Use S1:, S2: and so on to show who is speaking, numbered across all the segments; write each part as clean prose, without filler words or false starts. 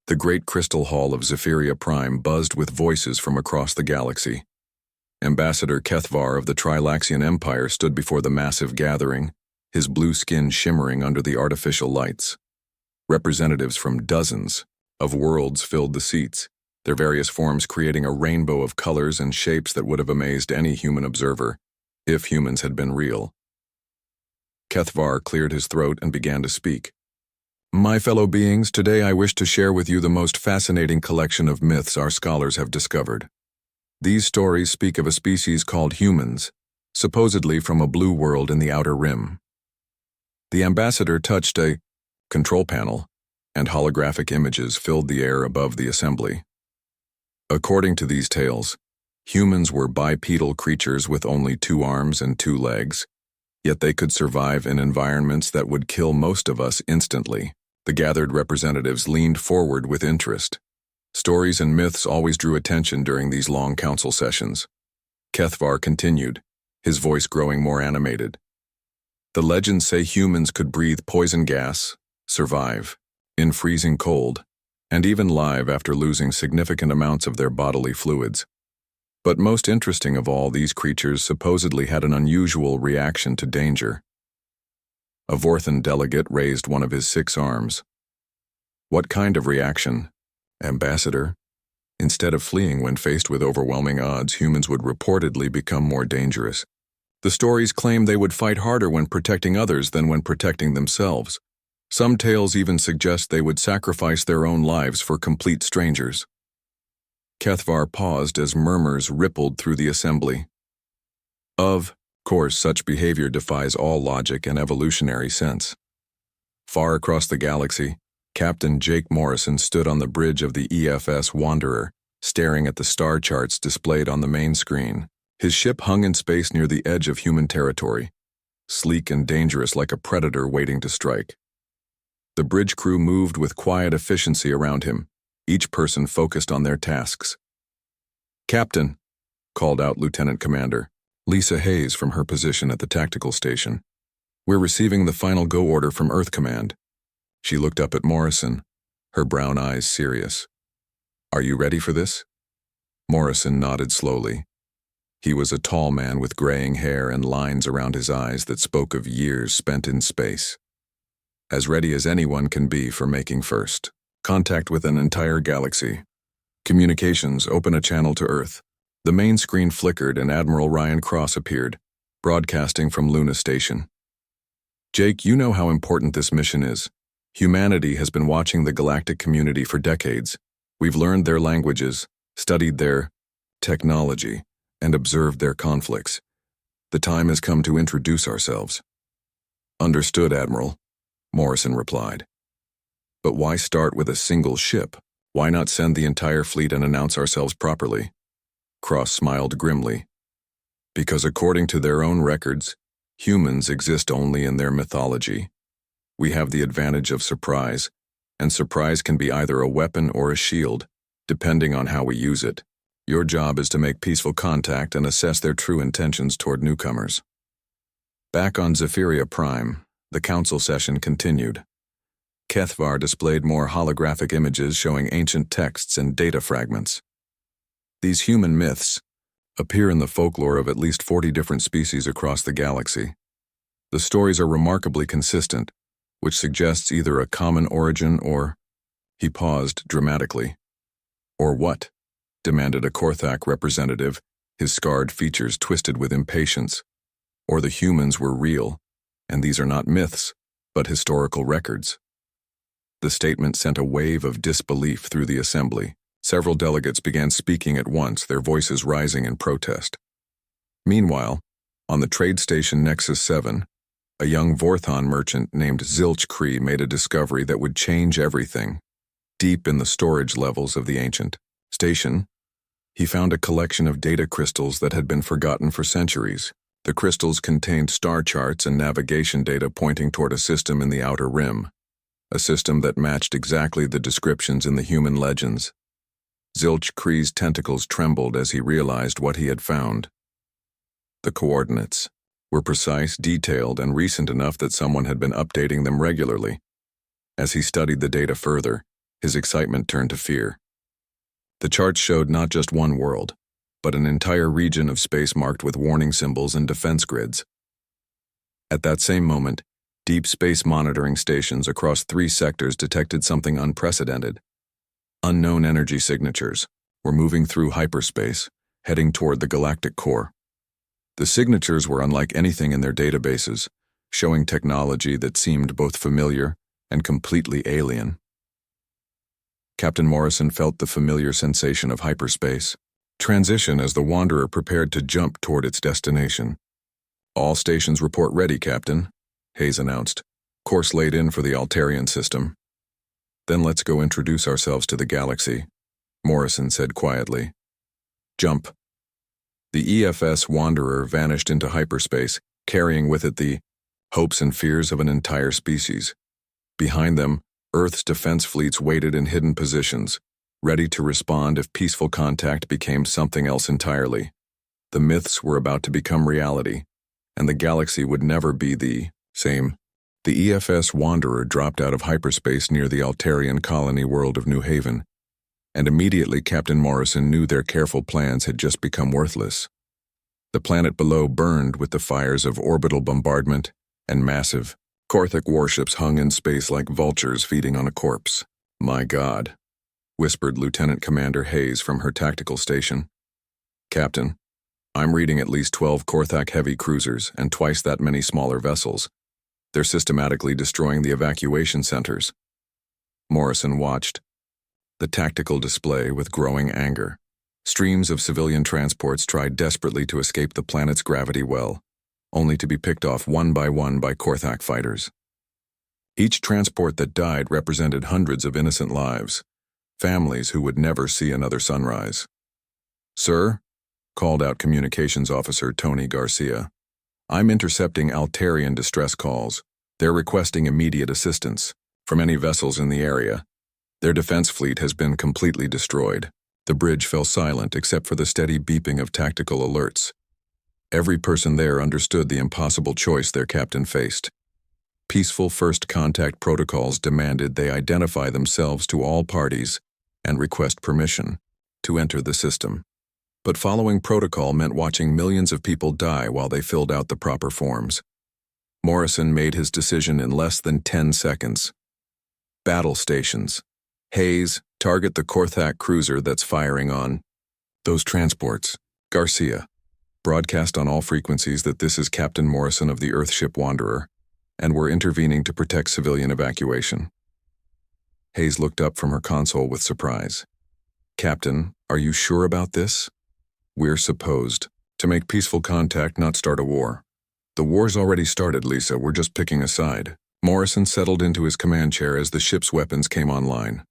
S1: The great crystal hall of Zephyria Prime buzzed with voices from across the galaxy. Ambassador Kethvar of the Trilaxian Empire stood before the massive gathering, his blue skin shimmering under the artificial lights. Representatives from dozens of worlds filled the seats, their various forms creating a rainbow of colors and shapes that would have amazed any human observer, if humans had been real. Kethvar cleared his throat and began to speak. My fellow beings, today I wish to share with you the most fascinating collection of myths our scholars have discovered. These stories speak of a species called humans, supposedly from a blue world in the outer rim. The ambassador touched a control panel, and holographic images filled the air above the assembly. According to these tales, humans were bipedal creatures with only 2 arms and 2 legs, yet they could survive in environments that would kill most of us instantly. The gathered representatives leaned forward with interest. Stories and myths always drew attention during these long council sessions. Kethvar continued, his voice growing more animated. The legends say humans could breathe poison gas, survive, in freezing cold, and even live after losing significant amounts of their bodily fluids. But most interesting of all, these creatures supposedly had an unusual reaction to danger. A Vorthan delegate raised one of his 6 arms. What kind of reaction, Ambassador? Instead of fleeing when faced with overwhelming odds, humans would reportedly become more dangerous. The stories claim they would fight harder when protecting others than when protecting themselves. Some tales even suggest they would sacrifice their own lives for complete strangers. Kethvar paused as murmurs rippled through the assembly. Of course, such behavior defies all logic and evolutionary sense. Far across the galaxy, Captain Jake Morrison stood on the bridge of the EFS Wanderer, staring at the star charts displayed on the main screen. His ship hung in space near the edge of human territory, sleek and dangerous like a predator waiting to strike. The bridge crew moved with quiet efficiency around him, each person focused on their tasks. Captain, called out Lieutenant Commander Lisa Hayes from her position at the tactical station. We're receiving the final go order from Earth Command. She looked up at Morrison, her brown eyes serious. Are you ready for this? Morrison nodded slowly. He was a tall man with graying hair and lines around his eyes that spoke of years spent in space. As ready as anyone can be for making first contact with an entire galaxy. Communications, open a channel to Earth. The main screen flickered and Admiral Ryan Cross appeared, broadcasting from Luna Station. Jake, you know how important this mission is. Humanity has been watching the galactic community for decades. We've learned their languages, studied their technology, and observed their conflicts. The time has come to introduce ourselves. Understood, Admiral, Morrison replied. But why start with a single ship? Why not send the entire fleet and announce ourselves properly? Cross smiled grimly. Because according to their own records, humans exist only in their mythology. We have the advantage of surprise, and surprise can be either a weapon or a shield, depending on how we use it. Your job is to make peaceful contact and assess their true intentions toward newcomers. Back on Zephyria Prime, the council session continued. Kethvar displayed more holographic images showing ancient texts and data fragments. These human myths appear in the folklore of at least 40 different species across the galaxy. The stories are remarkably consistent, which suggests either a common origin or... He paused dramatically. Or what? Demanded a Korthak representative, his scarred features twisted with impatience. Or the humans were real, and these are not myths, but historical records. The statement sent a wave of disbelief through the assembly. Several delegates began speaking at once, their voices rising in protest. Meanwhile, on the trade station Nexus 7, a young Vorthon merchant named Zilch Kree made a discovery that would change everything. Deep in the storage levels of the ancient station, he found a collection of data crystals that had been forgotten for centuries. The crystals contained star charts and navigation data pointing toward a system in the outer rim, a system that matched exactly the descriptions in the human legends. Zilch Kree's tentacles trembled as he realized what he had found. The coordinates were precise, detailed, and recent enough that someone had been updating them regularly. As he studied the data further, His excitement turned to fear. The charts showed not just one world, but an entire region of space marked with warning symbols and defense grids. At that same moment, deep space monitoring stations across 3 sectors detected something unprecedented. Unknown energy signatures were moving through hyperspace, heading toward the galactic core. The signatures were unlike anything in their databases, showing technology that seemed both familiar and completely alien. Captain Morrison felt the familiar sensation of hyperspace transition as the Wanderer prepared to jump toward its destination. "All stations report ready, Captain," Hayes announced. "Course laid in for the Altarian system." "Then let's go introduce ourselves to the galaxy," Morrison said quietly. "Jump." The EFS Wanderer vanished into hyperspace, carrying with it the hopes and fears of an entire species. Behind them, Earth's defense fleets waited in hidden positions, ready to respond if peaceful contact became something else entirely. The myths were about to become reality, and the galaxy would never be the same. The EFS Wanderer dropped out of hyperspace near the Altarian colony world of New Haven, and immediately Captain Morrison knew their careful plans had just become worthless. The planet below burned with the fires of orbital bombardment, and massive, Korthak warships hung in space like vultures feeding on a corpse. "My God," whispered Lieutenant Commander Hayes from her tactical station. "Captain, I'm reading at least 12 Korthak heavy cruisers and twice that many smaller vessels. They're systematically destroying the evacuation centers." Morrison watched the tactical display with growing anger. Streams of civilian transports tried desperately to escape the planet's gravity well, only to be picked off one by Korthak fighters. Each transport that died represented hundreds of innocent lives, families who would never see another sunrise. "Sir," called out Communications Officer Tony Garcia, "I'm intercepting Altarian distress calls. They're requesting immediate assistance from any vessels in the area. Their defense fleet has been completely destroyed." The bridge fell silent except for the steady beeping of tactical alerts. Every person there understood the impossible choice their captain faced. Peaceful first contact protocols demanded they identify themselves to all parties and request permission to enter the system. But following protocol meant watching millions of people die while they filled out the proper forms. Morrison made his decision in less than 10 seconds. Battle stations. Hayes, target the Korthak cruiser that's firing on those transports. Garcia, broadcast on all frequencies that this is Captain Morrison of the Earthship Wanderer, and we're intervening to protect civilian evacuation. Hayes looked up from her console with surprise. "Captain, are you sure about this?" "We're supposed to make peaceful contact, not start a war." "The war's already started, Lisa. We're just picking a side." Morrison settled into his command chair as the ship's weapons came online.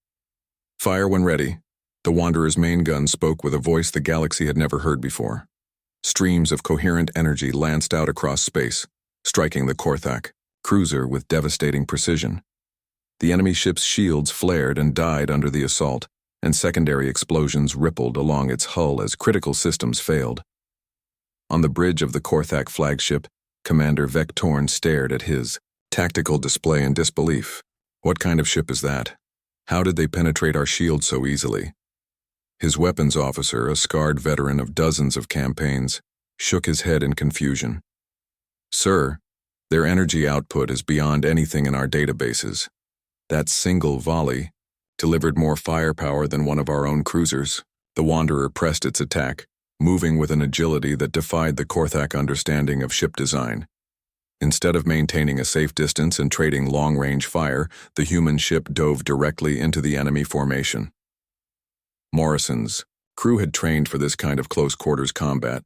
S1: "Fire when ready." The Wanderer's main gun spoke with a voice the galaxy had never heard before. Streams of coherent energy lanced out across space, striking the Korthak cruiser with devastating precision. The enemy ship's shields flared and died under the assault, and secondary explosions rippled along its hull as critical systems failed. On the bridge of the Korthak flagship, Commander Vectorn stared at his tactical display in disbelief. "What kind of ship is that? How did they penetrate our shield so easily?" His weapons officer, a scarred veteran of dozens of campaigns, shook his head in confusion. "Sir, their energy output is beyond anything in our databases. That single volley delivered more firepower than one of our own cruisers." The Wanderer pressed its attack, moving with an agility that defied the Korthak understanding of ship design. Instead of maintaining a safe distance and trading long-range fire, the human ship dove directly into the enemy formation. Morrison's crew had trained for this kind of close-quarters combat,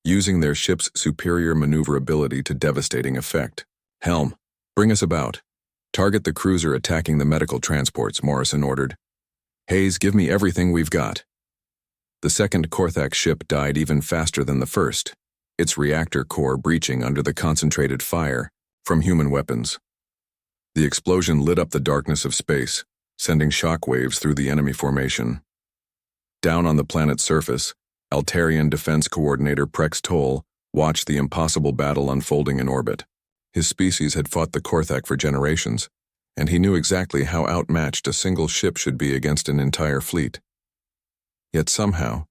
S1: using their ship's superior maneuverability to devastating effect. "Helm, bring us about. Target the cruiser attacking the medical transports," Morrison ordered. "Hayes, give me everything we've got." The second Korthak ship died even faster than the first, its reactor core breaching under the concentrated fire from human weapons. The explosion lit up the darkness of space, sending shockwaves through the enemy formation. Down on the planet's surface, Altarian Defense Coordinator Prex Toll watched the impossible battle unfolding in orbit. His species had fought the Korthak for generations, and he knew exactly how outmatched a single ship should be against an entire fleet. Yet somehow,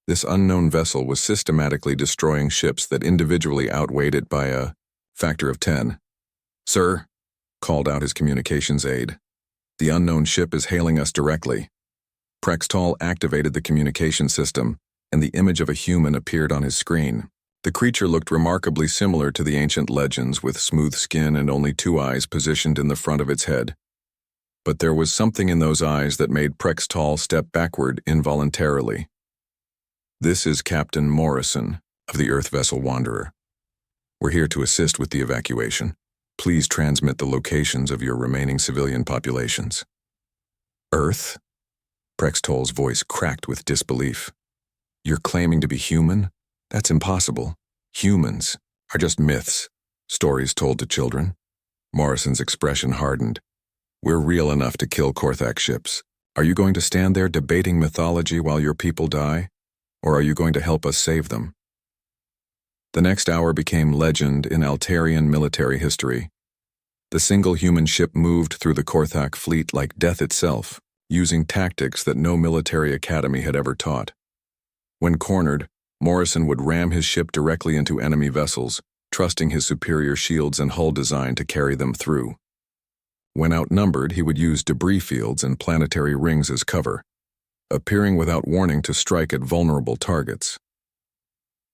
S1: this unknown vessel was systematically destroying ships that individually outweighed it by a factor of 10. "Sir," called out his communications aide, "the unknown ship is hailing us directly." Prextall activated the communication system, and the image of a human appeared on his screen. The creature looked remarkably similar to the ancient legends, with smooth skin and only 2 eyes positioned in the front of its head. But there was something in those eyes that made Prextall step backward involuntarily. "This is Captain Morrison of the Earth vessel Wanderer. We're here to assist with the evacuation. Please transmit the locations of your remaining civilian populations." "Earth?" Prextall's voice cracked with disbelief. "You're claiming to be human? That's impossible. Humans are just myths, stories told to children." Morrison's expression hardened. "We're real enough to kill Korthak ships. Are you going to stand there debating mythology while your people die? Or are you going to help us save them?" The next hour became legend in Altarian military history. The single human ship moved through the Korthak fleet like death itself, using tactics that no military academy had ever taught. When cornered, Morrison would ram his ship directly into enemy vessels, trusting his superior shields and hull design to carry them through. When outnumbered, he would use debris fields and planetary rings as cover, appearing without warning to strike at vulnerable targets.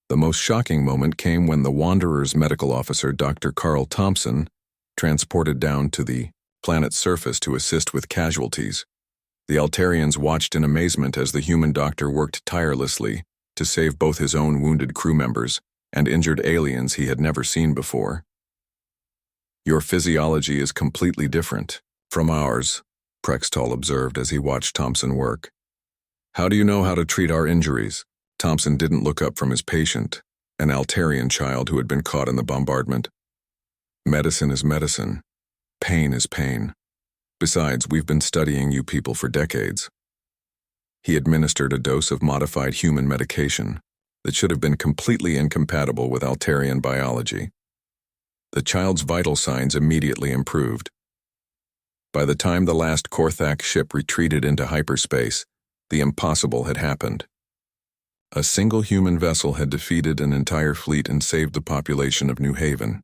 S1: The most shocking moment came when the Wanderer's medical officer, Dr. Carl Thompson, transported down to the planet's surface to assist with casualties. The Altarians watched in amazement as the human doctor worked tirelessly to save both his own wounded crew members and injured aliens he had never seen before. "Your physiology is completely different from ours," Prextall observed as he watched Thompson work. "How do you know how to treat our injuries?" Thompson didn't look up from his patient, an Altarian child who had been caught in the bombardment. "Medicine is medicine. Pain is pain. Besides, we've been studying you people for decades." He administered a dose of modified human medication that should have been completely incompatible with Altarian biology. The child's vital signs immediately improved. By the time the last Korthak ship retreated into hyperspace, the impossible had happened. A single human vessel had defeated an entire fleet and saved the population of New Haven.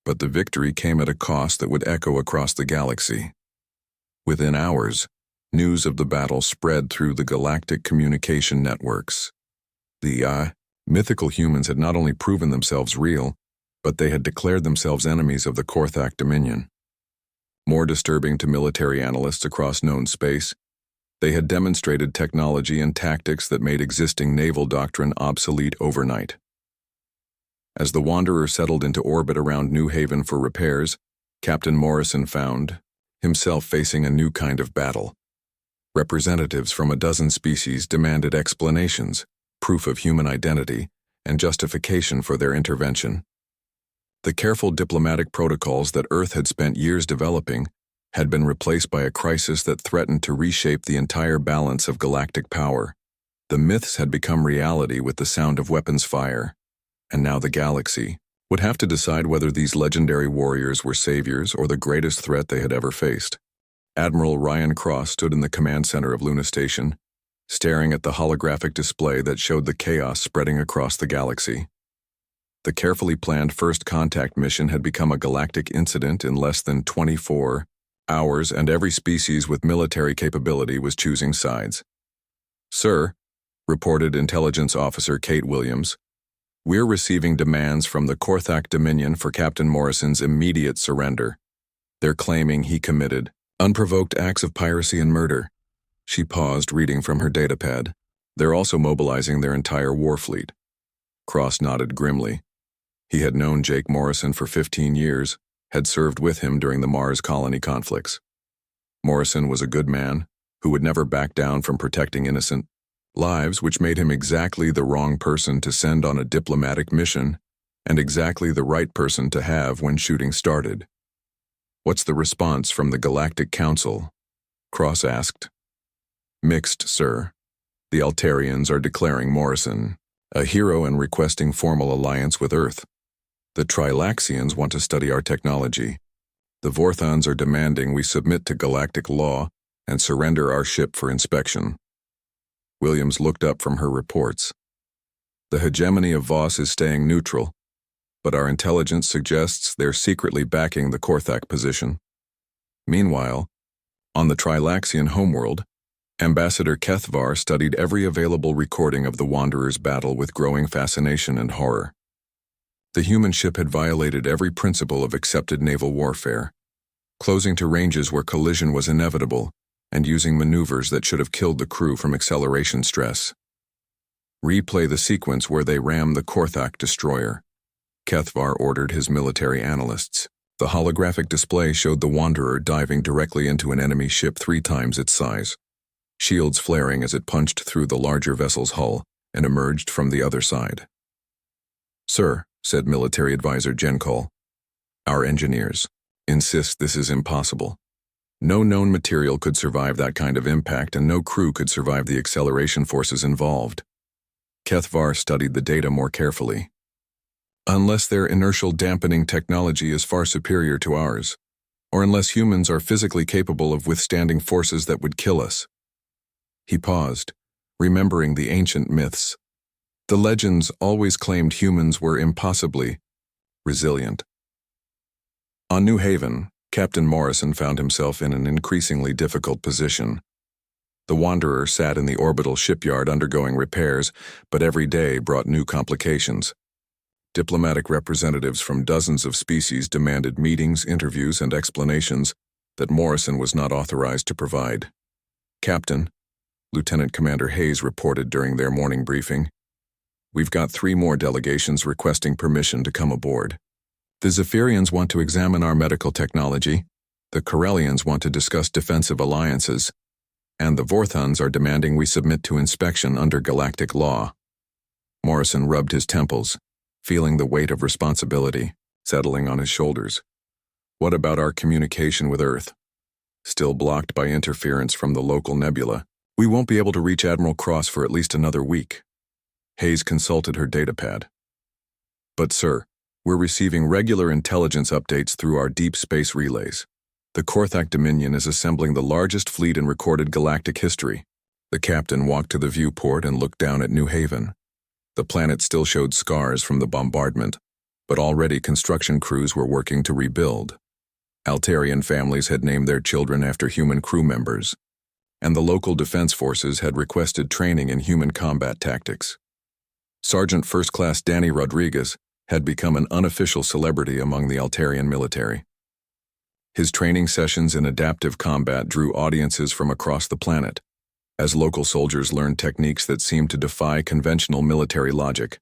S1: But the victory came at a cost that would echo across the galaxy. Within hours, news of the battle spread through the galactic communication networks. The mythical humans had not only proven themselves real, but they had declared themselves enemies of the Korthak Dominion. More disturbing to military analysts across known space, they had demonstrated technology and tactics that made existing naval doctrine obsolete overnight. As the Wanderer settled into orbit around New Haven for repairs, Captain Morrison found himself facing a new kind of battle. Representatives from a dozen species demanded explanations, proof of human identity, and justification for their intervention. The careful diplomatic protocols that Earth had spent years developing had been replaced by a crisis that threatened to reshape the entire balance of galactic power. The myths had become reality with the sound of weapons fire, and now the galaxy would have to decide whether these legendary warriors were saviors or the greatest threat they had ever faced. Admiral Ryan Cross stood in the command center of Luna Station, staring at the holographic display that showed the chaos spreading across the galaxy. The carefully planned first contact mission had become a galactic incident in less than 24 hours, and every species with military capability was choosing sides. "Sir," reported Intelligence Officer Kate Williams, "we're receiving demands from the Korthak Dominion for Captain Morrison's immediate surrender. They're claiming he committed unprovoked acts of piracy and murder." She paused, reading from her datapad. "They're also mobilizing their entire war fleet." Cross nodded grimly. He had known Jake Morrison for 15 years, had served with him during the Mars colony conflicts. Morrison was a good man who would never back down from protecting innocent lives, which made him exactly the wrong person to send on a diplomatic mission and exactly the right person to have when shooting started. "What's the response from the Galactic Council?" Cross asked. "Mixed, sir. The Altarians are declaring Morrison a hero and requesting formal alliance with Earth. The Trilaxians want to study our technology, The Vorthons are demanding we submit to galactic law and surrender our ship for inspection. Williams looked up from her reports. The hegemony of Voss is staying neutral, but our intelligence suggests they're secretly backing the Korthak position. Meanwhile, on the Trilaxian homeworld, Ambassador Kethvar studied every available recording of the Wanderer's battle with growing fascination and horror. The human ship had violated every principle of accepted naval warfare, closing to ranges where collision was inevitable and using maneuvers that should have killed the crew from acceleration stress. Replay the sequence where they ram the Korthak destroyer, Kethvar ordered his military analysts. The holographic display showed the Wanderer diving directly into an enemy ship 3 times its size, shields flaring as it punched through the larger vessel's hull and emerged from the other side. "Sir," said military advisor Genkol, "our engineers insist this is impossible. No known material could survive that kind of impact, and no crew could survive the acceleration forces involved." Kethvar studied the data more carefully. "Unless their inertial dampening technology is far superior to ours, or unless humans are physically capable of withstanding forces that would kill us." He paused, remembering the ancient myths. The legends always claimed humans were impossibly resilient. On New Haven, Captain Morrison found himself in an increasingly difficult position. The Wanderer sat in the orbital shipyard undergoing repairs, but every day brought new complications. Diplomatic representatives from dozens of species demanded meetings, interviews, and explanations that Morrison was not authorized to provide. "Captain," Lieutenant Commander Hayes reported during their morning briefing, "we've got 3 more delegations requesting permission to come aboard. The Zephyrians want to examine our medical technology, the Corellians want to discuss defensive alliances, and the Vorthons are demanding we submit to inspection under galactic law." Morrison rubbed his temples, feeling the weight of responsibility settling on his shoulders. "What about our communication with Earth? Still blocked by interference from the local nebula. We won't be able to reach Admiral Cross for at least another week." Hayes consulted her datapad. "But sir, we're receiving regular intelligence updates through our deep space relays. The Korthak Dominion is assembling the largest fleet in recorded galactic history." The captain walked to the viewport and looked down at New Haven. The planet still showed scars from the bombardment, but already construction crews were working to rebuild. Altarian families had named their children after human crew members, and the local defense forces had requested training in human combat tactics. Sergeant First Class Danny Rodriguez had become an unofficial celebrity among the Altarian military. His training sessions in adaptive combat drew audiences from across the planet, as local soldiers learned techniques that seemed to defy conventional military logic.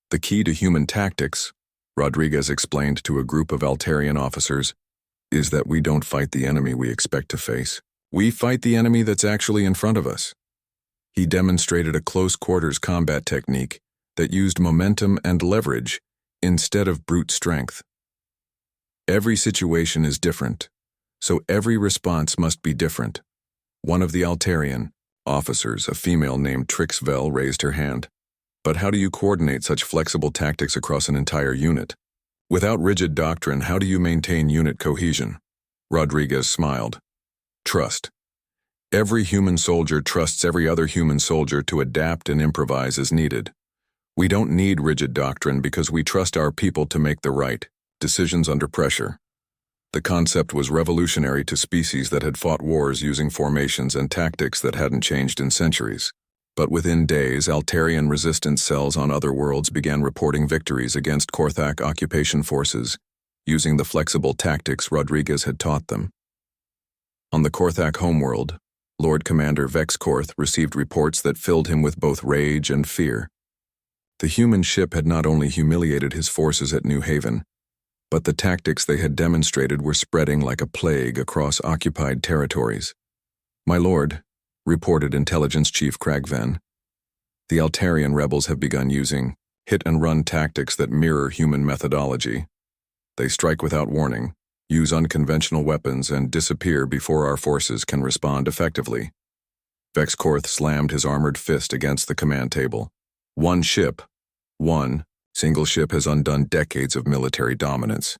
S1: "The key to human tactics," Rodriguez explained to a group of Altarian officers, "is that we don't fight the enemy we expect to face. We fight the enemy that's actually in front of us." He demonstrated a close-quarters combat technique that used momentum and leverage instead of brute strength. "Every situation is different, so every response must be different." One of the Altarian officers, a female named Trixvel, raised her hand. "But how do you coordinate such flexible tactics across an entire unit? Without rigid doctrine, how do you maintain unit cohesion?" Rodriguez smiled. "Trust. Every human soldier trusts every other human soldier to adapt and improvise as needed. We don't need rigid doctrine because we trust our people to make the right decisions under pressure." The concept was revolutionary to species that had fought wars using formations and tactics that hadn't changed in centuries. But within days, Altarian resistance cells on other worlds began reporting victories against Korthak occupation forces, using the flexible tactics Rodriguez had taught them. On the Korthak homeworld, Lord Commander Vexkorth received reports that filled him with both rage and fear. The human ship had not only humiliated his forces at New Haven, but the tactics they had demonstrated were spreading like a plague across occupied territories. "My lord," reported Intelligence Chief Kragven, "the Altarian rebels have begun using hit-and-run tactics that mirror human methodology. They strike without warning, use unconventional weapons, and disappear before our forces can respond effectively." Vexkorth slammed his armored fist against the command table. One single ship has undone decades of military dominance.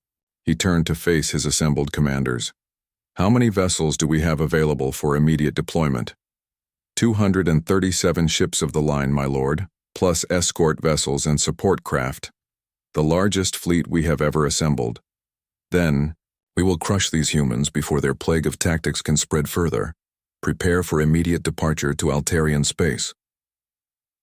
S1: He turned to face his assembled commanders. How many vessels do we have available for immediate deployment? 237 ships of the line, my lord, plus escort vessels and support craft. The largest fleet we have ever assembled. Then, we will crush these humans before their plague of tactics can spread further. Prepare for immediate departure to Altarian space.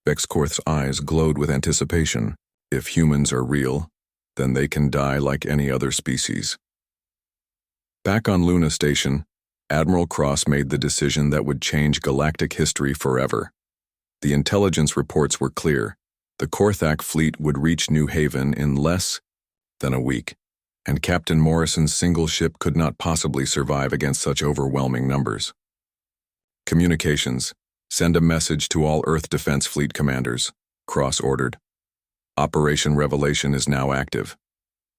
S1: Vexkorth's eyes glowed with anticipation. If humans are real, then they can die like any other species. Back on Luna Station, Admiral Cross made the decision that would change galactic history forever. The intelligence reports were clear. The Korthak fleet would reach New Haven in less than a week, and Captain Morrison's single ship could not possibly survive against such overwhelming numbers. Communications. Send a message to all Earth Defense Fleet commanders, Cross ordered. Operation Revelation is now active.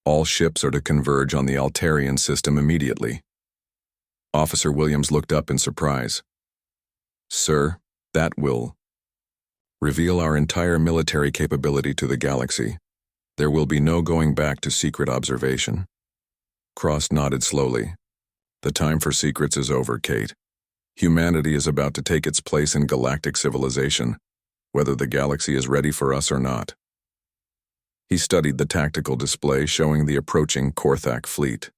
S1: All ships are to converge on the Altarian system immediately. Officer Williams looked up in surprise. Sir, that will reveal our entire military capability to the galaxy. There will be no going back to secret observation. Cross nodded slowly. The time for secrets is over, Kate. Humanity is about to take its place in galactic civilization, whether the galaxy is ready for us or not. He studied the tactical display showing the approaching Korthak fleet.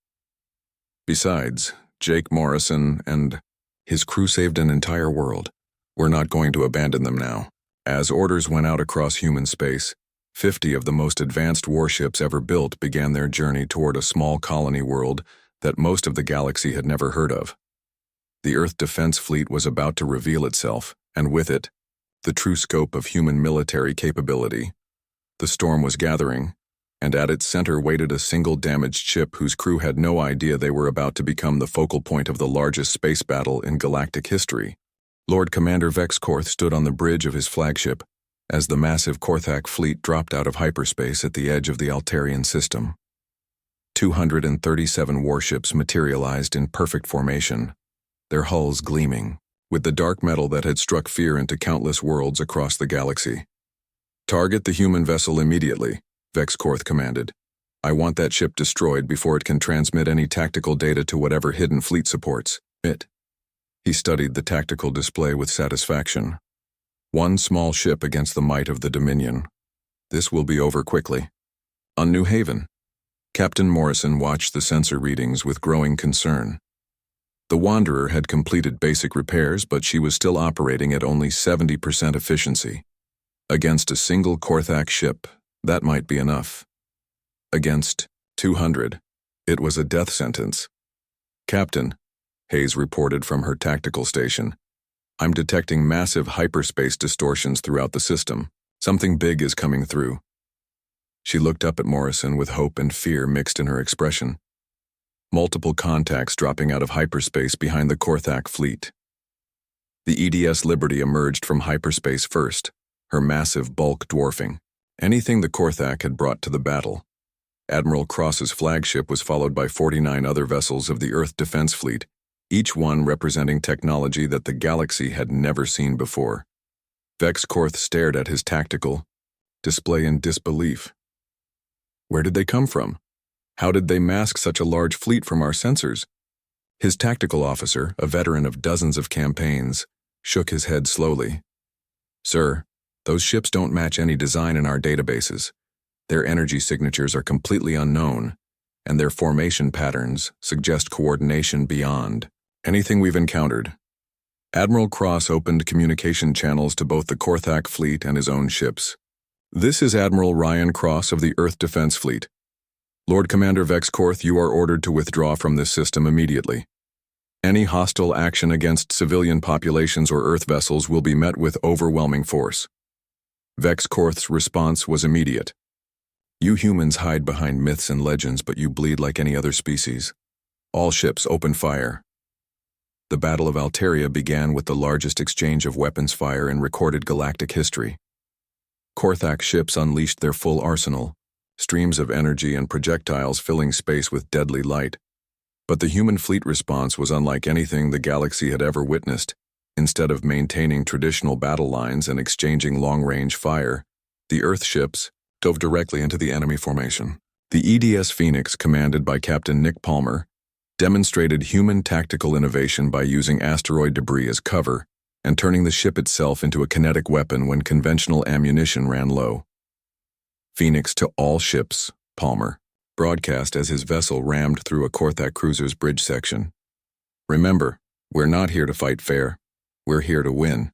S1: Besides, Jake Morrison and his crew saved an entire world. We're not going to abandon them now. As orders went out across human space, 50 of the most advanced warships ever built began their journey toward a small colony world that most of the galaxy had never heard of. The Earth Defense Fleet was about to reveal itself, and with it, the true scope of human military capability. The storm was gathering, and at its center waited a single damaged ship whose crew had no idea they were about to become the focal point of the largest space battle in galactic history. Lord Commander Vexkorth stood on the bridge of his flagship as the massive Korthak fleet dropped out of hyperspace at the edge of the Altarian system. 237 warships materialized in perfect formation, their hulls gleaming with the dark metal that had struck fear into countless worlds across the galaxy. Target the human vessel immediately, Vexkorth commanded. I want that ship destroyed before it can transmit any tactical data to whatever hidden fleet supports it. He studied the tactical display with satisfaction. One small ship against the might of the Dominion. This will be over quickly. On New Haven, Captain Morrison watched the sensor readings with growing concern. The Wanderer had completed basic repairs, but she was still operating at only 70% efficiency. Against a single Korthak ship, that might be enough. Against 200, it was a death sentence. Captain, Hayes reported from her tactical station, I'm detecting massive hyperspace distortions throughout the system. Something big is coming through. She looked up at Morrison with hope and fear mixed in her expression. Multiple contacts dropping out of hyperspace behind the Korthak fleet. The EDS Liberty emerged from hyperspace first, her massive bulk dwarfing anything the Korthak had brought to the battle. Admiral Cross's flagship was followed by 49 other vessels of the Earth Defense Fleet, each one representing technology that the galaxy had never seen before. Vexkorth stared at his tactical display in disbelief. Where did they come from? How did they mask such a large fleet from our sensors? His tactical officer, a veteran of dozens of campaigns, shook his head slowly. Sir, those ships don't match any design in our databases. Their energy signatures are completely unknown, and their formation patterns suggest coordination beyond anything we've encountered. Admiral Cross opened communication channels to both the Korthak fleet and his own ships. This is Admiral Ryan Cross of the Earth Defense Fleet. Lord Commander Vexkorth, you are ordered to withdraw from this system immediately. Any hostile action against civilian populations or Earth vessels will be met with overwhelming force. Vexkorth's response was immediate. You humans hide behind myths and legends, but you bleed like any other species. All ships open fire. The Battle of Altaria began with the largest exchange of weapons fire in recorded galactic history. Korthak ships unleashed their full arsenal, streams of energy and projectiles filling space with deadly light. But the human fleet response was unlike anything the galaxy had ever witnessed. Instead of maintaining traditional battle lines and exchanging long-range fire, the Earth ships dove directly into the enemy formation. The EDS Phoenix, commanded by Captain Nick Palmer, demonstrated human tactical innovation by using asteroid debris as cover and turning the ship itself into a kinetic weapon when conventional ammunition ran low. Phoenix to all ships, Palmer broadcast as his vessel rammed through a Korthak cruiser's bridge section. Remember, we're not here to fight fair. We're here to win.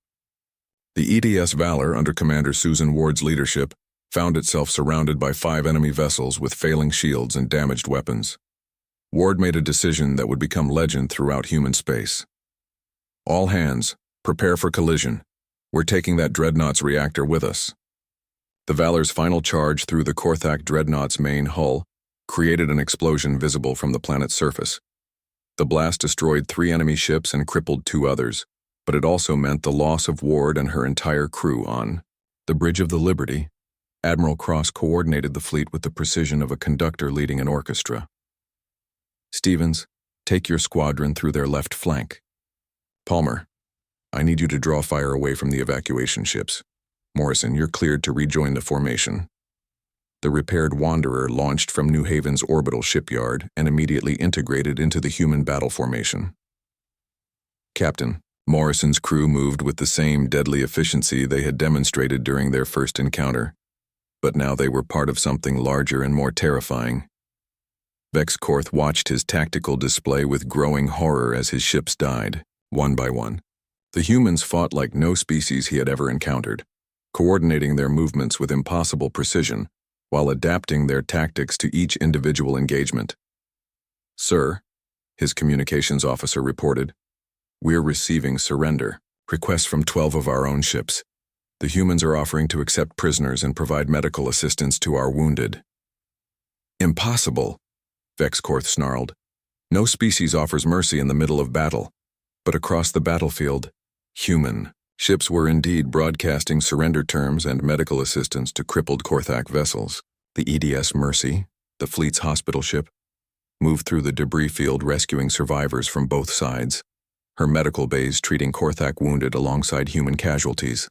S1: The EDS Valor, under Commander Susan Ward's leadership, found itself surrounded by 5 enemy vessels with failing shields and damaged weapons. Ward made a decision that would become legend throughout human space. All hands, prepare for collision. We're taking that Dreadnought's reactor with us. The Valor's final charge through the Korthak Dreadnought's main hull created an explosion visible from the planet's surface. The blast destroyed 3 enemy ships and crippled 2 others, but it also meant the loss of Ward and her entire crew on the Bridge of the Liberty. Admiral Cross coordinated the fleet with the precision of a conductor leading an orchestra. Stevens, take your squadron through their left flank. Palmer, I need you to draw fire away from the evacuation ships. Morrison, you're cleared to rejoin the formation. The repaired Wanderer launched from New Haven's orbital shipyard and immediately integrated into the human battle formation. Captain, Morrison's crew moved with the same deadly efficiency they had demonstrated during their first encounter, but now they were part of something larger and more terrifying. Vex Korth watched his tactical display with growing horror as his ships died, one by one. The humans fought like no species he had ever encountered, coordinating their movements with impossible precision, while adapting their tactics to each individual engagement. Sir, his communications officer reported, we're receiving surrender requests from 12 of our own ships. The humans are offering to accept prisoners and provide medical assistance to our wounded. Impossible, Vex Korth snarled. No species offers mercy in the middle of battle, but across the battlefield, human ships were indeed broadcasting surrender terms and medical assistance to crippled Korthak vessels. The EDS Mercy, the fleet's hospital ship, moved through the debris field rescuing survivors from both sides, her medical bays treating Korthak wounded alongside human casualties.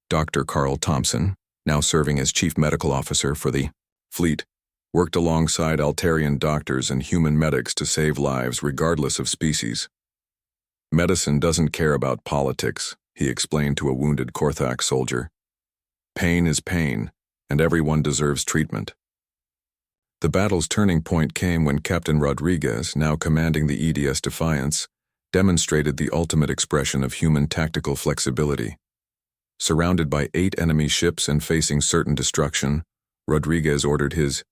S1: Dr. Carl Thompson, now serving as chief medical officer for the fleet, worked alongside Altarian doctors and human medics to save lives regardless of species. Medicine doesn't care about politics, he explained to a wounded Korthak soldier. Pain is pain, and everyone deserves treatment. The battle's turning point came when Captain Rodriguez, now commanding the EDS Defiance, demonstrated the ultimate expression of human tactical flexibility. Surrounded by 8 enemy ships and facing certain destruction, Rodriguez ordered his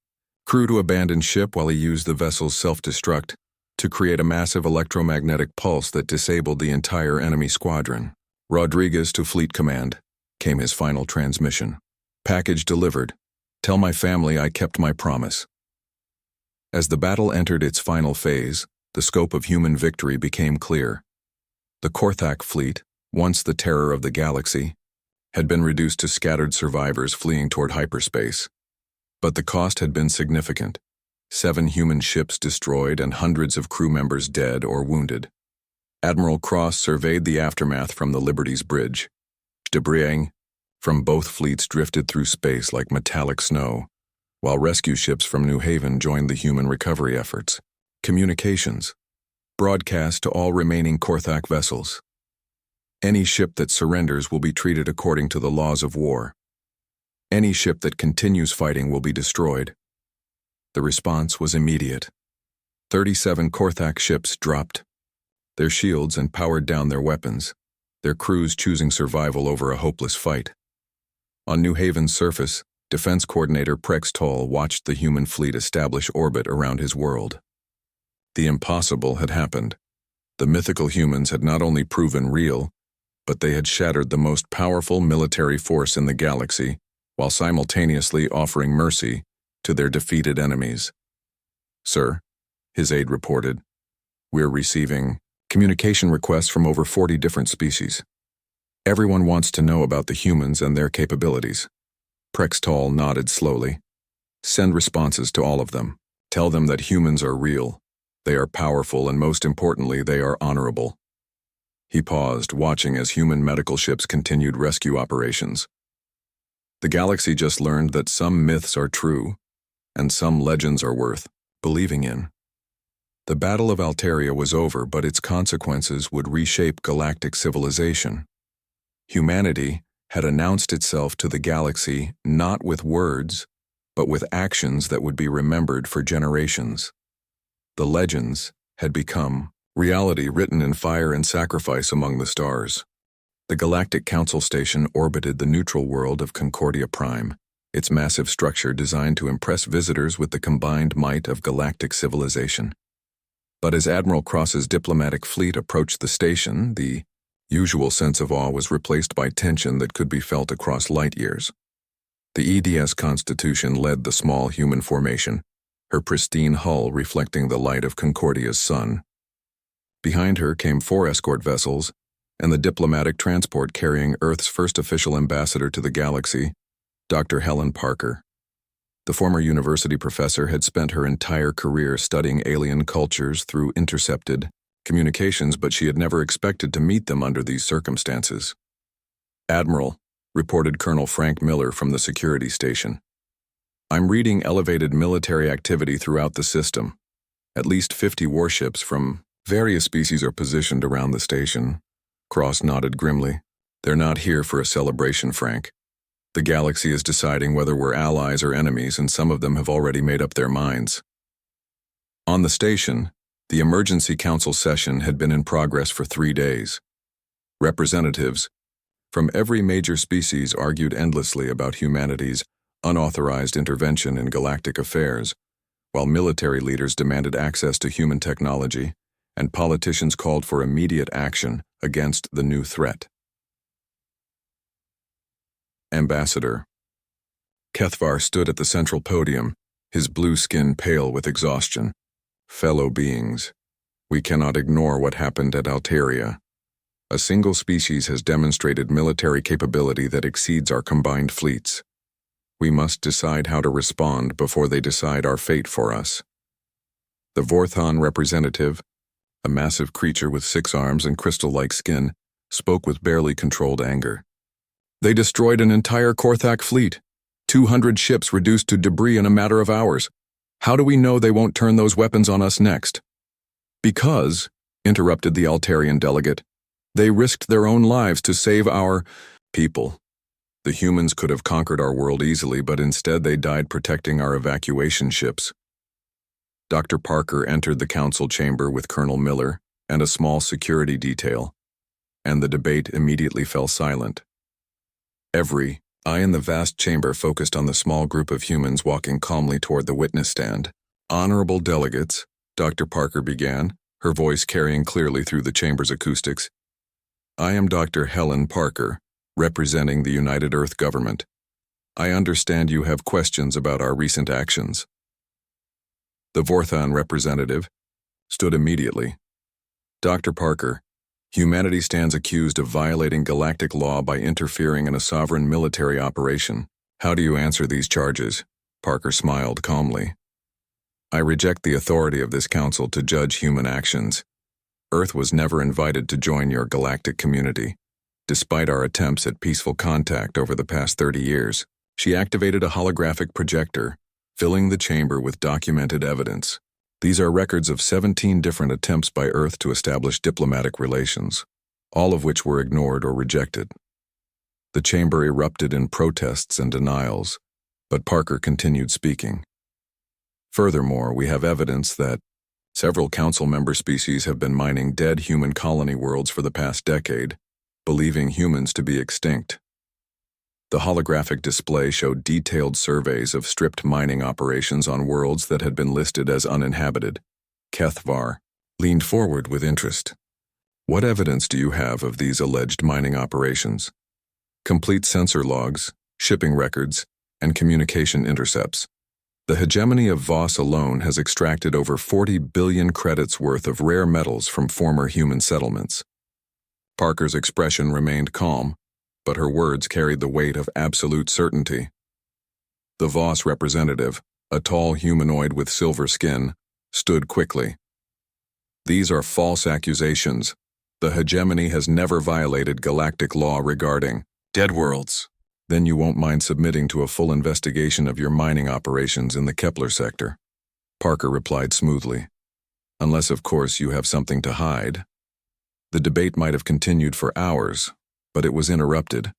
S1: crew to abandon ship while he used the vessel's self-destruct to create a massive electromagnetic pulse that disabled the entire enemy squadron. Rodriguez to Fleet Command, came his final transmission. Package delivered. Tell my family I kept my promise. As the battle entered its final phase, the scope of human victory became clear. The Korthak fleet, once the terror of the galaxy, had been reduced to scattered survivors fleeing toward hyperspace. But the cost had been significant. 7 human ships destroyed and hundreds of crew members dead or wounded. Admiral Cross surveyed the aftermath from the Liberty's bridge. Debris from both fleets drifted through space like metallic snow, while rescue ships from New Haven joined the human recovery efforts. Communications. Broadcast to all remaining Korthak vessels. Any ship that surrenders will be treated according to the laws of war. Any ship that continues fighting will be destroyed. The response was immediate. 37 Korthak ships dropped their shields and powered down their weapons, their crews choosing survival over a hopeless fight. On New Haven's surface, Defense Coordinator Prex Toll watched the human fleet establish orbit around his world. The impossible had happened. The mythical humans had not only proven real, but they had shattered the most powerful military force in the galaxy, while simultaneously offering mercy to their defeated enemies. Sir, his aide reported, we're receiving communication requests from over 40 different species. Everyone wants to know about the humans and their capabilities. Prex Toll nodded slowly. Send responses to all of them. Tell them that humans are real. They are powerful and most importantly, they are honorable. He paused, watching as human medical ships continued rescue operations. The galaxy just learned that some myths are true, and some legends are worth believing in. The Battle of Alteria was over, but its consequences would reshape galactic civilization. Humanity had announced itself to the galaxy not with words, but with actions that would be remembered for generations. The legends had become reality written in fire and sacrifice among the stars. The Galactic Council Station orbited the neutral world of Concordia Prime, its massive structure designed to impress visitors with the combined might of galactic civilization. But as Admiral Cross's diplomatic fleet approached the station, the usual sense of awe was replaced by tension that could be felt across light years. The EDS Constitution led the small human formation, her pristine hull reflecting the light of Concordia's sun. Behind her came 4 escort vessels and the diplomatic transport carrying Earth's first official ambassador to the galaxy, Dr. Helen Parker. The former university professor had spent her entire career studying alien cultures through intercepted communications, but she had never expected to meet them under these circumstances. "Admiral," reported Colonel Frank Miller from the security station. "I'm reading elevated military activity throughout the system. At least 50 warships from various species are positioned around the station." Cross nodded grimly. "They're not here for a celebration, Frank. The galaxy is deciding whether we're allies or enemies, and some of them have already made up their minds." On the station, the emergency council session had been in progress for 3 days. Representatives from every major species argued endlessly about humanity's unauthorized intervention in galactic affairs, while military leaders demanded access to human technology, and politicians called for immediate action against the new threat. Ambassador Kethvar stood at the central podium, his blue skin pale with exhaustion. "Fellow beings, we cannot ignore what happened at Alteria. A single species has demonstrated military capability that exceeds our combined fleets. We must decide how to respond before they decide our fate for us." The Vorthon representative, a massive creature with 6 arms and crystal-like skin, spoke with barely controlled anger. "They destroyed an entire Korthak fleet, 200 ships reduced to debris in a matter of hours. How do we know they won't turn those weapons on us next?" "Because," interrupted the Altarian delegate, "they risked their own lives to save our people. The humans could have conquered our world easily, but instead they died protecting our evacuation ships." Dr. Parker entered the council chamber with Colonel Miller and a small security detail, and the debate immediately fell silent. Every eye in the vast chamber focused on the small group of humans walking calmly toward the witness stand. "Honorable delegates," Dr. Parker began, her voice carrying clearly through the chamber's acoustics. "I am Dr. Helen Parker, representing the United Earth government. I understand you have questions about our recent actions." The Vorthon representative stood immediately. "Dr. Parker, humanity stands accused of violating galactic law by interfering in a sovereign military operation. How do you answer these charges?" Parker smiled calmly. "I reject the authority of this council to judge human actions. Earth was never invited to join your galactic community, despite our attempts at peaceful contact over the past 30 years. She activated a holographic projector, filling the chamber with documented evidence. These are records of 17 different attempts by Earth to establish diplomatic relations, all of which were ignored or rejected." The chamber erupted in protests and denials, but Parker continued speaking. "Furthermore, we have evidence that several council member species have been mining dead human colony worlds for the past decade, believing humans to be extinct." The holographic display showed detailed surveys of stripped mining operations on worlds that had been listed as uninhabited. Kethvar leaned forward with interest. "What evidence do you have of these alleged mining operations?" "Complete sensor logs, shipping records, and communication intercepts. The hegemony of Voss alone has extracted over 40 billion credits worth of rare metals from former human settlements." Parker's expression remained calm, but her words carried the weight of absolute certainty. The Voss representative, a tall humanoid with silver skin, stood quickly. "These are false accusations. The hegemony has never violated galactic law regarding dead worlds. Then you won't mind submitting to a full investigation of your mining operations in the Kepler sector. Parker replied smoothly. Unless, of course, you have something to hide. The debate might have continued for hours, but it was interrupted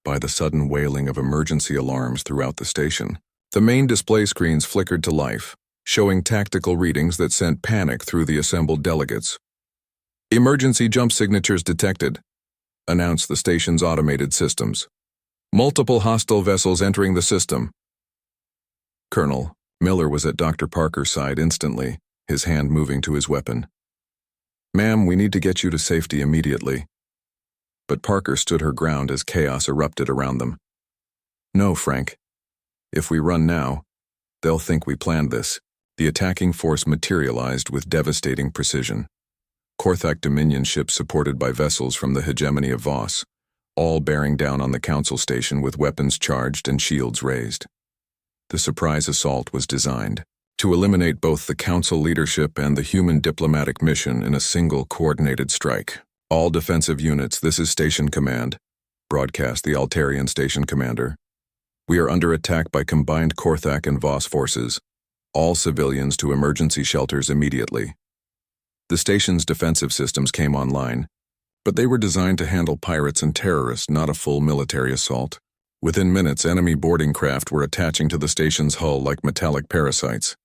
S1: by the sudden wailing of emergency alarms throughout the station. The main display screens flickered to life, showing tactical readings that sent panic through the assembled delegates. Emergency jump signatures detected, announced the station's automated systems. Multiple hostile vessels entering the system. Colonel Miller was at Dr. Parker's side instantly, his hand moving to his weapon. Ma'am, we need to get you to safety immediately. But Parker stood her ground as chaos erupted around them. No, Frank. If we run now, they'll think we planned this. The attacking force materialized with devastating precision. Korthak Dominion ships supported by vessels from the hegemony of Voss, all bearing down on the council station with weapons charged and shields raised. The surprise assault was designed to eliminate both the council leadership and the human diplomatic mission in a single coordinated strike. All defensive units, this is Station Command, broadcast the Altarian Station Commander. We are under attack by combined Korthak and Voss forces. All civilians to emergency shelters immediately. The station's defensive systems came online, but they were designed to handle pirates and terrorists, not a full military assault. Within minutes, enemy boarding craft were attaching to the station's hull like metallic parasites.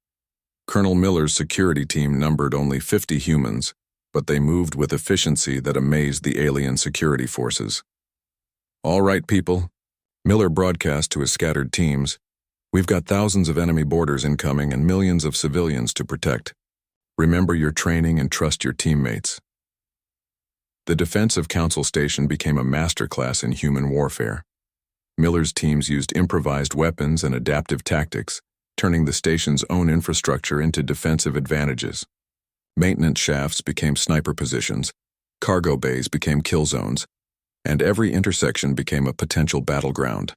S1: Colonel Miller's security team numbered only 50 humans, but they moved with efficiency that amazed the alien security forces. All right, people, Miller broadcast to his scattered teams. We've got thousands of enemy boarders incoming and millions of civilians to protect. Remember your training and trust your teammates. The defense of Council Station became a masterclass in human warfare. Miller's teams used improvised weapons and adaptive tactics, turning the station's own infrastructure into defensive advantages. Maintenance shafts became sniper positions, cargo bays became kill zones, and every intersection became a potential battleground.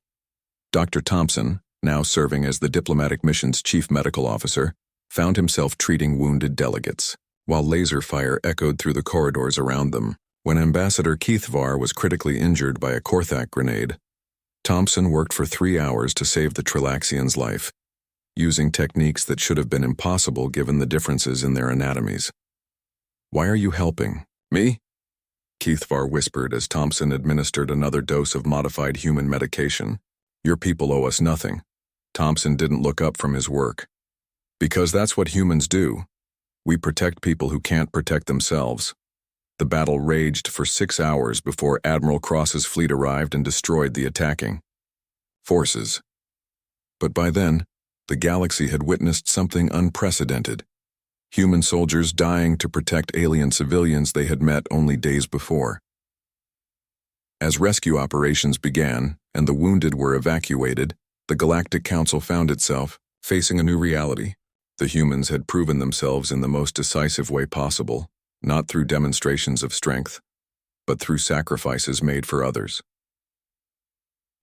S1: Dr. Thompson, now serving as the diplomatic mission's chief medical officer, found himself treating wounded delegates, while laser fire echoed through the corridors around them. When Ambassador Keithvar was critically injured by a Korthak grenade, Thompson worked for 3 hours to save the Trilaxian's life, using techniques that should have been impossible given the differences in their anatomies. Why are you helping? Me? Keithvar whispered as Thompson administered another dose of modified human medication. Your people owe us nothing. Thompson didn't look up from his work. Because that's what humans do. We protect people who can't protect themselves. The battle raged for 6 hours before Admiral Cross's fleet arrived and destroyed the attacking forces. But by then, the galaxy had witnessed something unprecedented. Human soldiers dying to protect alien civilians they had met only days before. As rescue operations began and the wounded were evacuated, the Galactic Council found itself facing a new reality. The humans had proven themselves in the most decisive way possible, not through demonstrations of strength, but through sacrifices made for others.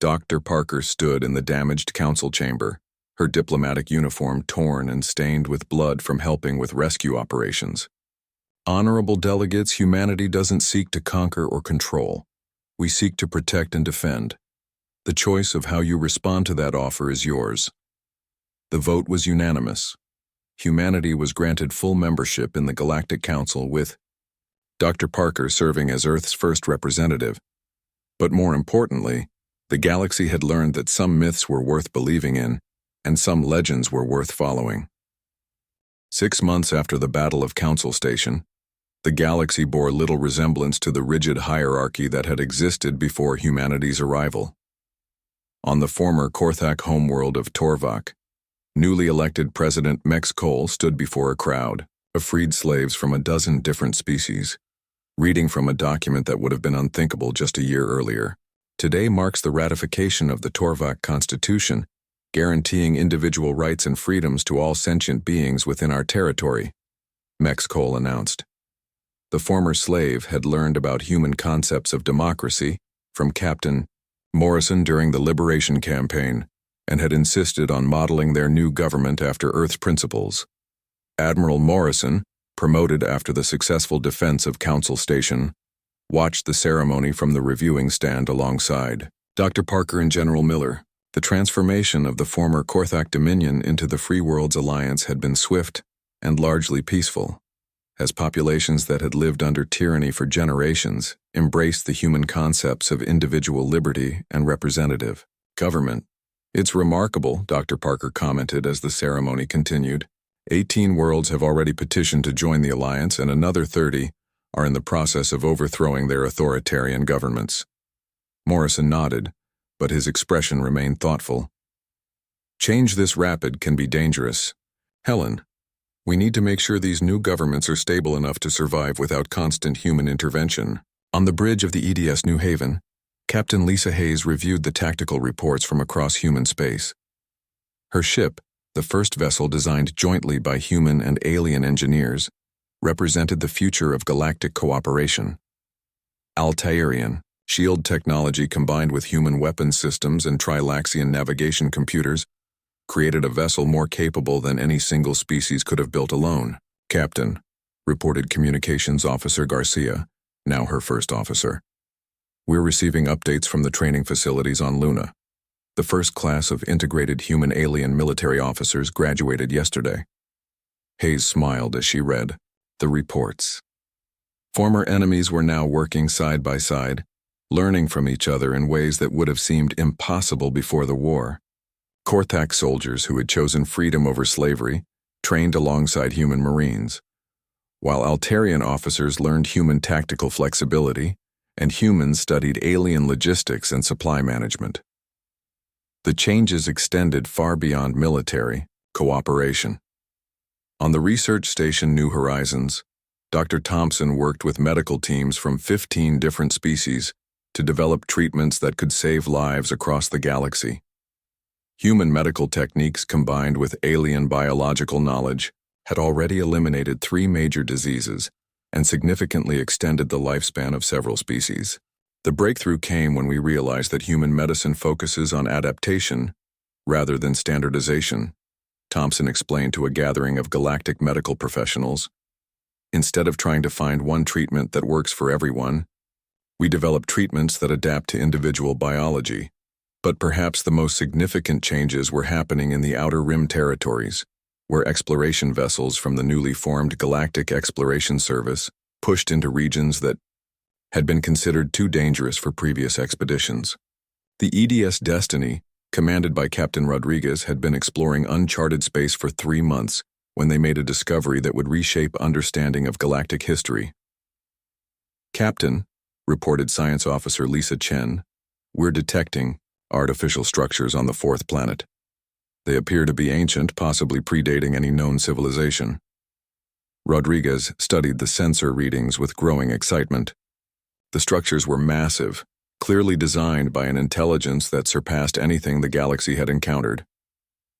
S1: Dr. Parker stood in the damaged council chamber, her diplomatic uniform torn and stained with blood from helping with rescue operations. Honorable delegates, humanity doesn't seek to conquer or control. We seek to protect and defend. The choice of how you respond to that offer is yours. The vote was unanimous. Humanity was granted full membership in the Galactic Council with Dr. Parker serving as Earth's first representative. But more importantly, the galaxy had learned that some myths were worth believing in, and some legends were worth following. 6 months after the Battle of Council Station, the galaxy bore little resemblance to the rigid hierarchy that had existed before humanity's arrival. On the former Korthak homeworld of Torvak, newly elected President Mex Cole stood before a crowd of freed slaves from a dozen different species, reading from a document that would have been unthinkable just a year earlier. Today marks the ratification of the Torvak Constitution, guaranteeing individual rights and freedoms to all sentient beings within our territory, Mex Cole announced. The former slave had learned about human concepts of democracy from Captain Morrison during the Liberation Campaign, and had insisted on modeling their new government after Earth's principles. Admiral Morrison, promoted after the successful defense of Council Station, watched the ceremony from the reviewing stand alongside Dr. Parker and General Miller, the transformation of the former Korthak Dominion into the Free Worlds Alliance had been swift and largely peaceful, as populations that had lived under tyranny for generations embraced the human concepts of individual liberty and representative government. It's remarkable, Dr. Parker commented as the ceremony continued. 18 worlds have already petitioned to join the alliance, and another 30 are in the process of overthrowing their authoritarian governments. Morrison nodded, but his expression remained thoughtful. Change this rapid can be dangerous. Helen, we need to make sure these new governments are stable enough to survive without constant human intervention. On the bridge of the EDS New Haven, Captain Lisa Hayes reviewed the tactical reports from across human space. Her ship, the first vessel designed jointly by human and alien engineers, represented the future of galactic cooperation. Altairian, shield technology combined with human weapons systems and Trilaxian navigation computers, created a vessel more capable than any single species could have built alone. Captain, reported Communications Officer Garcia, now her first officer. We're receiving updates from the training facilities on Luna. The first class of integrated human-alien military officers graduated yesterday. Hayes smiled as she read the reports. Former enemies were now working side by side, learning from each other in ways that would have seemed impossible before the war. Korthak soldiers who had chosen freedom over slavery trained alongside human Marines, while Altarian officers learned human tactical flexibility, and humans studied alien logistics and supply management. The changes extended far beyond military cooperation. On the research station New Horizons, Dr. Thompson worked with medical teams from 15 different species to develop treatments that could save lives across the galaxy. Human medical techniques combined with alien biological knowledge had already eliminated 3 major diseases and significantly extended the lifespan of several species. The breakthrough came when we realized that human medicine focuses on adaptation rather than standardization, Thompson explained to a gathering of galactic medical professionals. Instead of trying to find one treatment that works for everyone, we develop treatments that adapt to individual biology. But perhaps the most significant changes were happening in the Outer Rim territories, where exploration vessels from the newly formed Galactic Exploration Service pushed into regions that had been considered too dangerous for previous expeditions. The EDS Destiny, commanded by Captain Rodriguez, had been exploring uncharted space for 3 months when they made a discovery that would reshape understanding of galactic history. Captain, reported Science Officer Lisa Chen, we're detecting artificial structures on the 4th planet. They appear to be ancient, possibly predating any known civilization. Rodriguez studied the sensor readings with growing excitement. The structures were massive, clearly designed by an intelligence that surpassed anything the galaxy had encountered.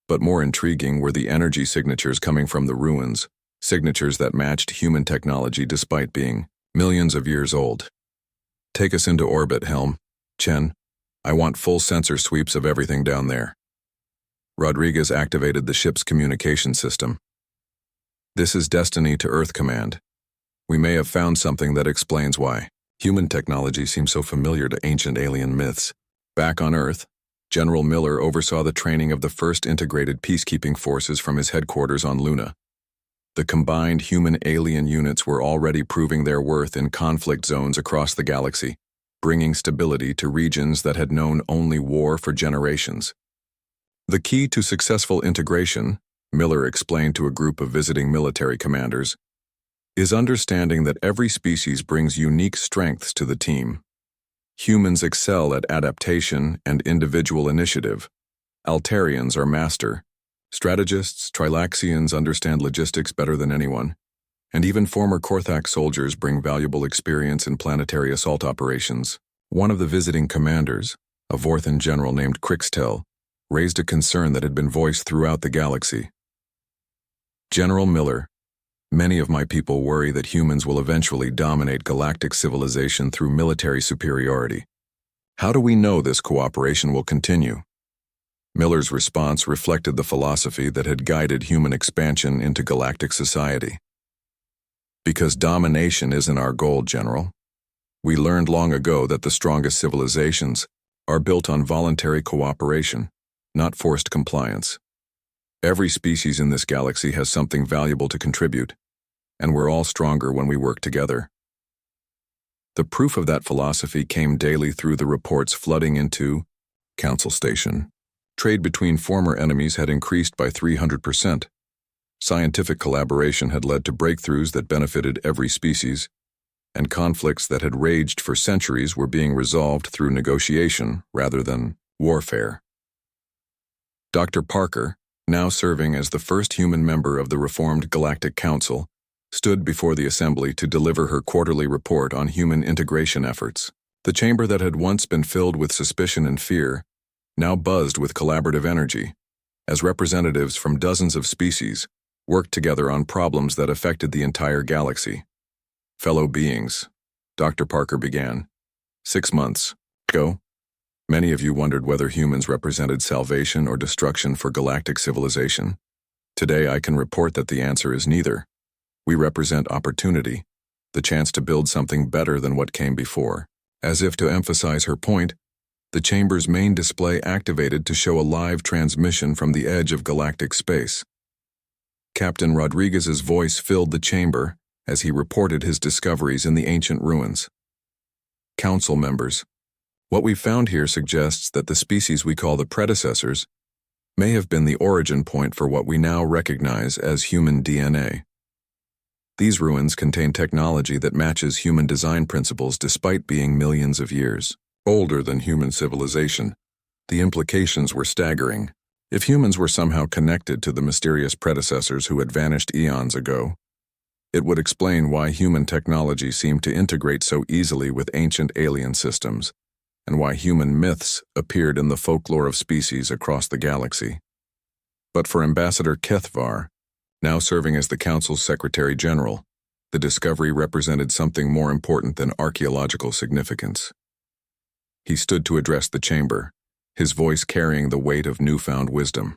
S1: But more intriguing were the energy signatures coming from the ruins, signatures that matched human technology despite being millions of years old. Take us into orbit, Helm. Chen, I want full sensor sweeps of everything down there. Rodriguez activated the ship's communication system. This is Destiny to Earth Command. We may have found something that explains why human technology seems so familiar to ancient alien myths. Back on Earth, General Miller oversaw the training of the first integrated peacekeeping forces from his headquarters on Luna. The combined human-alien units were already proving their worth in conflict zones across the galaxy, bringing stability to regions that had known only war for generations. The key to successful integration, Miller explained to a group of visiting military commanders, is understanding that every species brings unique strengths to the team. Humans excel at adaptation and individual initiative. Altarians are master. Strategists, Trilaxians understand logistics better than anyone. And even former Korthak soldiers bring valuable experience in planetary assault operations. One of the visiting commanders, a Vorthan general named Crixtel, raised a concern that had been voiced throughout the galaxy. General Miller, many of my people worry that humans will eventually dominate galactic civilization through military superiority. How do we know this cooperation will continue? Miller's response reflected the philosophy that had guided human expansion into galactic society. Because domination isn't our goal, General. We learned long ago that the strongest civilizations are built on voluntary cooperation, not forced compliance. Every species in this galaxy has something valuable to contribute, and we're all stronger when we work together. The proof of that philosophy came daily through the reports flooding into Council Station. Trade between former enemies had increased by 300%. Scientific collaboration had led to breakthroughs that benefited every species, and conflicts that had raged for centuries were being resolved through negotiation rather than warfare. Dr. Parker, now serving as the first human member of the reformed Galactic Council, stood before the assembly to deliver her quarterly report on human integration efforts. The chamber that had once been filled with suspicion and fear now buzzed with collaborative energy, as representatives from dozens of species worked together on problems that affected the entire galaxy. Fellow beings, Dr. Parker began. 6 months ago, many of you wondered whether humans represented salvation or destruction for galactic civilization. Today I can report that the answer is neither. We represent opportunity, the chance to build something better than what came before. As if to emphasize her point, the chamber's main display activated to show a live transmission from the edge of galactic space. Captain Rodriguez's voice filled the chamber as he reported his discoveries in the ancient ruins. Council members, what we found here suggests that the species we call the predecessors may have been the origin point for what we now recognize as human DNA. These ruins contain technology that matches human design principles despite being millions of years older than human civilization. The implications were staggering. If humans were somehow connected to the mysterious predecessors who had vanished eons ago, it would explain why human technology seemed to integrate so easily with ancient alien systems, and why human myths appeared in the folklore of species across the galaxy. But for Ambassador Kethvar, now serving as the Council's Secretary General, the discovery represented something more important than archaeological significance. He stood to address the chamber, his voice carrying the weight of newfound wisdom.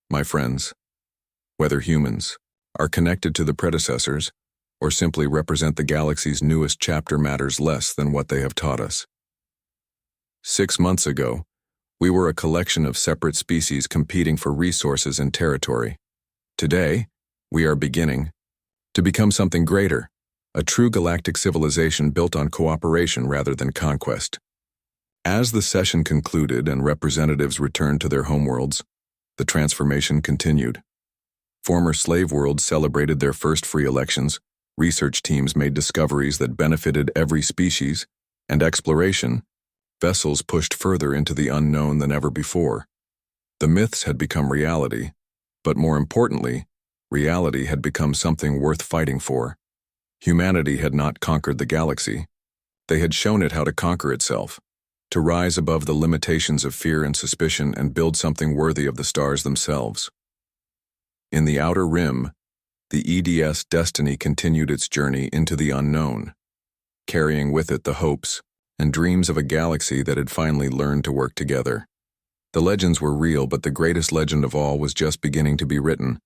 S1: My friends, whether humans are connected to the predecessors or simply represent the galaxy's newest chapter matters less than what they have taught us. 6 months ago, we were a collection of separate species competing for resources and territory. Today, we are beginning to become something greater, a true galactic civilization built on cooperation rather than conquest. As the session concluded and representatives returned to their homeworlds, the transformation continued. Former slave worlds celebrated their first free elections, research teams made discoveries that benefited every species, and exploration, vessels pushed further into the unknown than ever before. The myths had become reality, but more importantly, reality had become something worth fighting for. Humanity had not conquered the galaxy. They had shown it how to conquer itself, to rise above the limitations of fear and suspicion and build something worthy of the stars themselves. In the outer rim, the EDS destiny continued its journey into the unknown, carrying with it the hopes and dreams of a galaxy that had finally learned to work together. The legends were real, but the greatest legend of all was just beginning to be written.